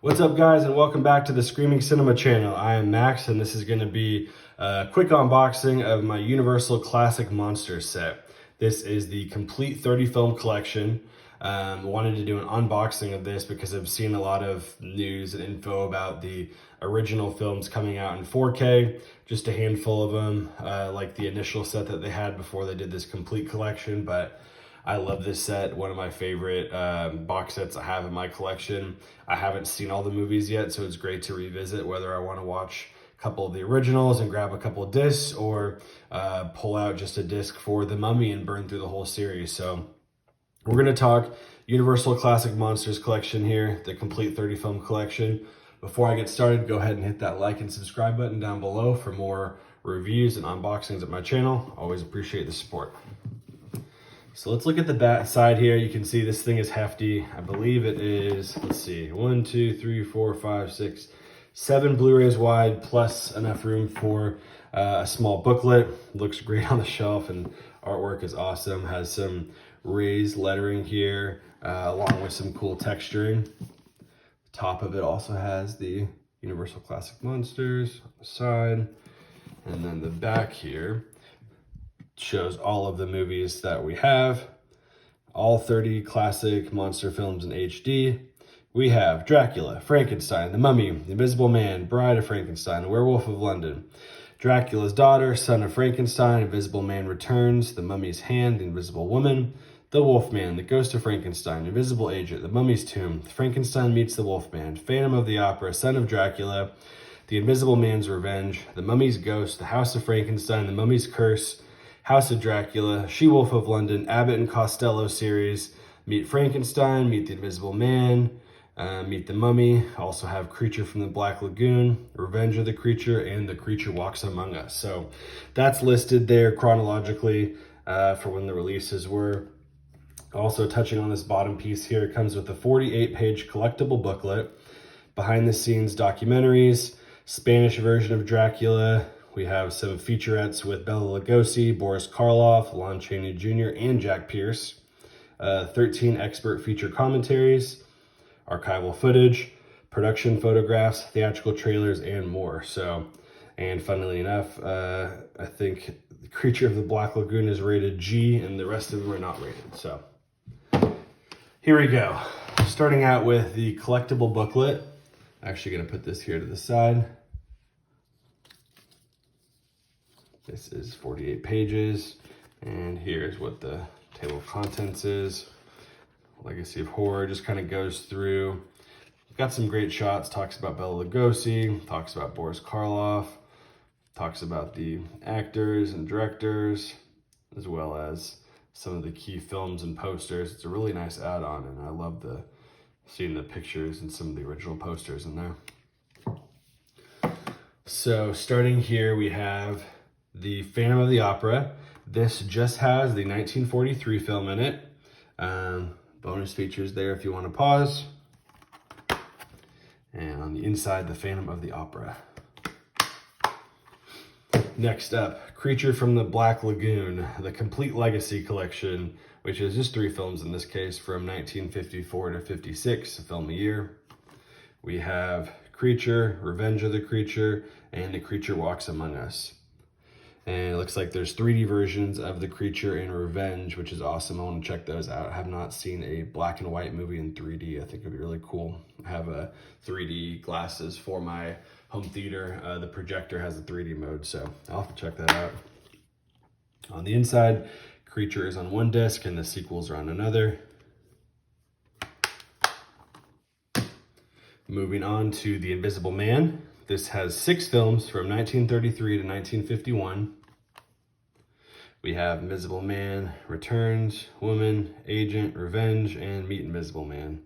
What's up, guys, and welcome back to the Screaming Cinema channel. I am Max, and this is going to be a quick unboxing of my Universal Classic Monsters set. This is the complete 30-film collection. Wanted to do an unboxing of this because I've seen a lot of news and info about the original films coming out in 4K, just a handful of them, like the initial set that they had before they did this complete collection, but I love this set, one of my favorite box sets I have in my collection. I haven't seen all the movies yet, so it's great to revisit whether I want to watch a couple of the originals and grab a couple of discs, or pull out just a disc for The Mummy and burn through the whole series. So we're going to talk Universal Classic Monsters collection here, the complete 30-film collection. Before I get started, go ahead and hit that like and subscribe button down below for more reviews and unboxings at my channel. Always appreciate the support. So let's look at the back side here. You can see this thing is hefty. I believe it is, let's see, 1, 2, 3, 4, 5, 6, 7 Blu-rays wide, plus enough room for a small booklet. Looks great on the shelf, and artwork is awesome. Has some raised lettering here, along with some cool texturing. The top of it also has the Universal Classic Monsters on the side. And then the back here shows all of the movies that we have, all 30 classic monster films in HD. We have Dracula, Frankenstein, The Mummy, The Invisible Man, Bride of Frankenstein, The Werewolf of London, Dracula's Daughter, Son of Frankenstein, Invisible Man Returns, The Mummy's Hand, The Invisible Woman, The Wolfman, The Ghost of Frankenstein, Invisible Agent, The Mummy's Tomb, Frankenstein Meets the Wolfman, Phantom of the Opera, Son of Dracula, The Invisible Man's Revenge, The Mummy's Ghost, The House of Frankenstein, The Mummy's Curse, House of Dracula, She-Wolf of London, Abbott and Costello series, Meet Frankenstein, Meet the Invisible Man, Meet the Mummy. Also have Creature from the Black Lagoon, Revenge of the Creature, and The Creature Walks Among Us. So that's listed there chronologically for when the releases were. Also touching on this bottom piece here, it comes with a 48-page collectible booklet, behind-the-scenes documentaries, Spanish version of Dracula. We have some featurettes with Bela Lugosi, Boris Karloff, Lon Chaney Jr., and Jack Pierce. 13 expert feature commentaries, archival footage, production photographs, theatrical trailers, and more. So, and funnily enough, I think The Creature of the Black Lagoon is rated G, and the rest of them are not rated. So, here we go. Starting out with the collectible booklet. Actually going to put this here to the side. This is 48 pages, and here's what the table of contents is. Legacy of Horror just kind of goes through. Got some great shots, talks about Bela Lugosi, talks about Boris Karloff, talks about the actors and directors, as well as some of the key films and posters. It's a really nice add-on, and I love seeing the pictures and some of the original posters in there. So starting here, we have the Phantom of the Opera. This just has the 1943 film in it. Bonus features there if you want to pause. And on the inside, the Phantom of the Opera. Next up, Creature from the Black Lagoon, the Complete Legacy Collection, which is just 3 films in this case, from 1954 to 56, a film a year. We have Creature, Revenge of the Creature, and The Creature Walks Among Us. And it looks like there's 3D versions of The Creature and Revenge, which is awesome. I want to check those out. I have not seen a black and white movie in 3D. I think it'd be really cool. I have 3D glasses for my home theater. The projector has a 3D mode, so I'll have to check that out. On the inside, Creature is on one disc and the sequels are on another. Moving on to The Invisible Man. This has 6 films from 1933 to 1951. We have Invisible Man, Returns, Woman, Agent, Revenge, and Meet Invisible Man.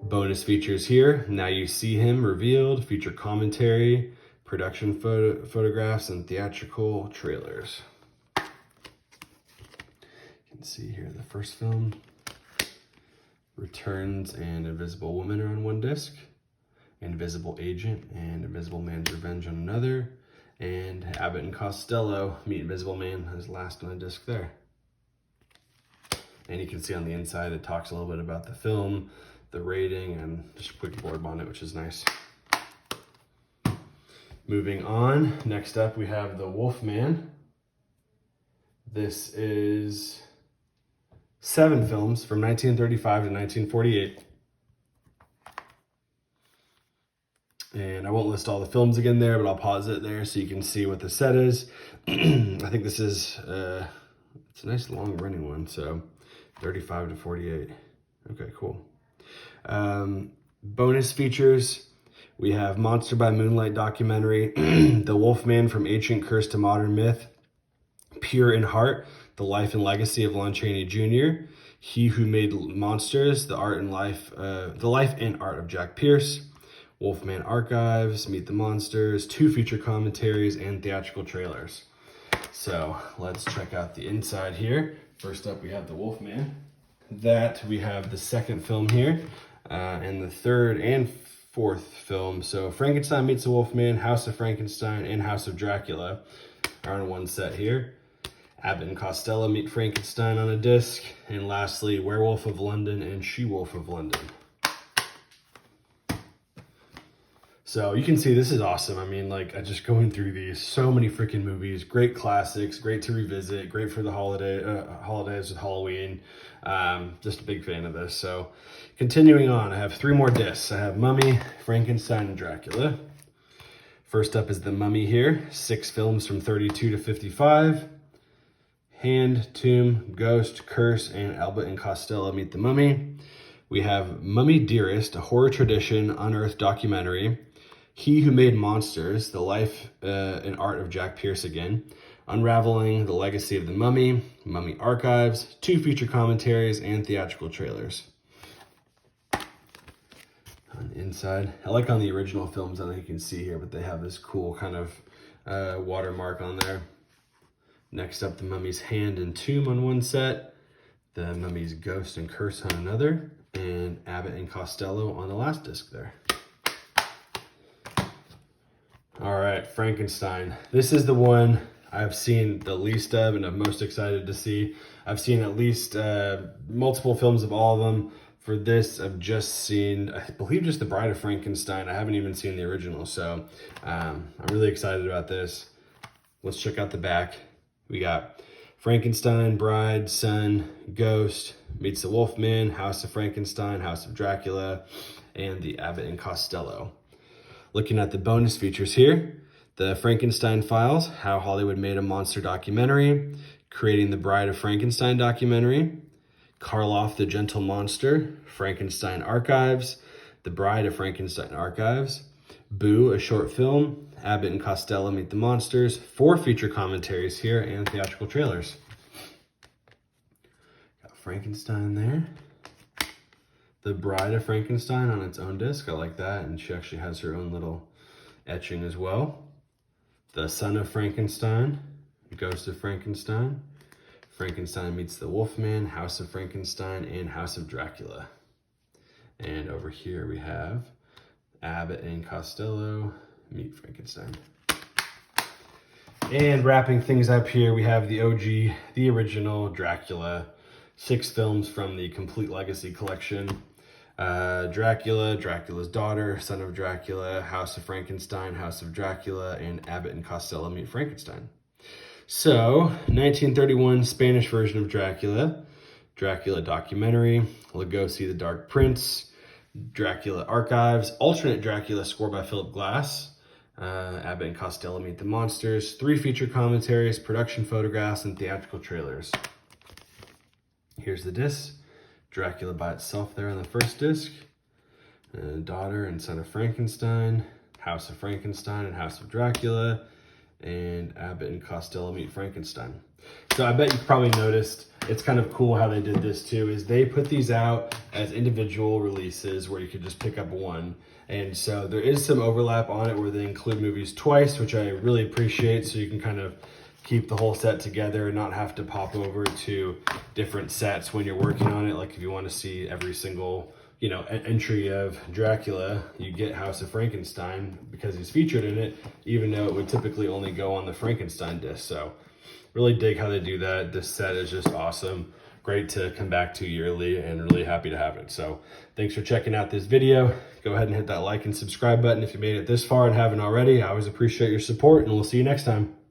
Bonus features here. Now You See Him revealed, feature commentary, production photographs, and theatrical trailers. You can see here the first film. Returns and Invisible Woman are on one disc. Invisible Agent and Invisible Man's Revenge on another. And Abbott and Costello, Meet Invisible Man, is last on a disc there. And you can see on the inside, it talks a little bit about the film, the rating, and just a quick blurb on it, which is nice. Moving on, next up we have The Wolfman. This is 7 films from 1935 to 1948. And I won't list all the films again there, but I'll pause it there so you can see what the set is. I think this is, it's a nice long running one, so 35 to 48. Okay, cool. Bonus features, we have Monster by Moonlight documentary, The Wolfman from Ancient Curse to Modern Myth, Pure in Heart, The Life and Legacy of Lon Chaney Jr., He Who Made Monsters, The Life and Art of Jack Pierce, Wolfman Archives, Meet the Monsters, 2 feature commentaries, and theatrical trailers. So let's check out the inside here. First up, we have The Wolfman. That we have the 2nd film here, and the 3rd and 4th film. So Frankenstein Meets the Wolfman, House of Frankenstein, and House of Dracula are in one set here. Abbott and Costello Meet Frankenstein on a disc. And lastly, Werewolf of London and She-Wolf of London. So you can see this is awesome. I mean, like, I just going through these, so many freaking movies, great classics, great to revisit, great for the holidays with Halloween. Just a big fan of this. So continuing on, I have 3 more discs. I have Mummy, Frankenstein, and Dracula. First up is The Mummy here, 6 films from 32 to 55. Hand, Tomb, Ghost, Curse, and Abbott and Costello Meet the Mummy. We have Mummy Dearest, a horror tradition unearthed documentary. He Who Made Monsters, The Life and Art of Jack Pierce again. Unraveling the Legacy of the Mummy, Mummy Archives, 2 feature commentaries, and theatrical trailers. On the inside, I like on the original films, I don't think you can see here, but they have this cool kind of watermark on there. Next up, The Mummy's Hand and Tomb on one set, The Mummy's Ghost and Curse on another, and Abbott and Costello on the last disc there. All right, Frankenstein. This is the one I've seen the least of and I'm most excited to see. I've seen at least multiple films of all of them. For this, I've just seen, I believe, just The Bride of Frankenstein. I haven't even seen the original, so I'm really excited about this. Let's check out the back. We got Frankenstein, Bride, Son, Ghost, Meets the Wolfman, House of Frankenstein, House of Dracula, and the Abbott and Costello. Looking at the bonus features here, the Frankenstein Files, How Hollywood Made a Monster documentary, Creating the Bride of Frankenstein documentary, Karloff the Gentle Monster, Frankenstein Archives, The Bride of Frankenstein Archives, Boo, a short film, Abbott and Costello Meet the Monsters, 4 feature commentaries here, and theatrical trailers. Got Frankenstein there. The Bride of Frankenstein on its own disc, I like that, and she actually has her own little etching as well. The Son of Frankenstein, Ghost of Frankenstein, Frankenstein Meets the Wolfman, House of Frankenstein, and House of Dracula. And over here we have Abbott and Costello Meet Frankenstein. And wrapping things up here, we have the OG, the original Dracula, 6 films from the Complete Legacy collection. Dracula, Dracula's Daughter, Son of Dracula, House of Frankenstein, House of Dracula, and Abbott and Costello Meet Frankenstein. So, 1931 Spanish version of Dracula, Dracula documentary, Lugosi the Dark Prince, Dracula Archives, alternate Dracula score by Philip Glass, Abbott and Costello Meet the Monsters, 3 feature commentaries, production photographs, and theatrical trailers. Here's the disc. Dracula by itself there on the first disc. Daughter and Son of Frankenstein, House of Frankenstein and House of Dracula, and Abbott and Costello Meet Frankenstein. So I bet you probably noticed, it's kind of cool how they did this too, is they put these out as individual releases where you could just pick up one. And so there is some overlap on it where they include movies twice, which I really appreciate, so you can kind of keep the whole set together and not have to pop over to different sets when you're working on it. Like if you want to see every single, you know, entry of Dracula, you get House of Frankenstein because he's featured in it, even though it would typically only go on the Frankenstein disc. So really dig how they do that. This set is just awesome. great to come back to yearly, and really happy to have it. So thanks for checking out this video. Go ahead and hit that like and subscribe button if you made it this far and haven't already. I always appreciate your support, and we'll see you next time.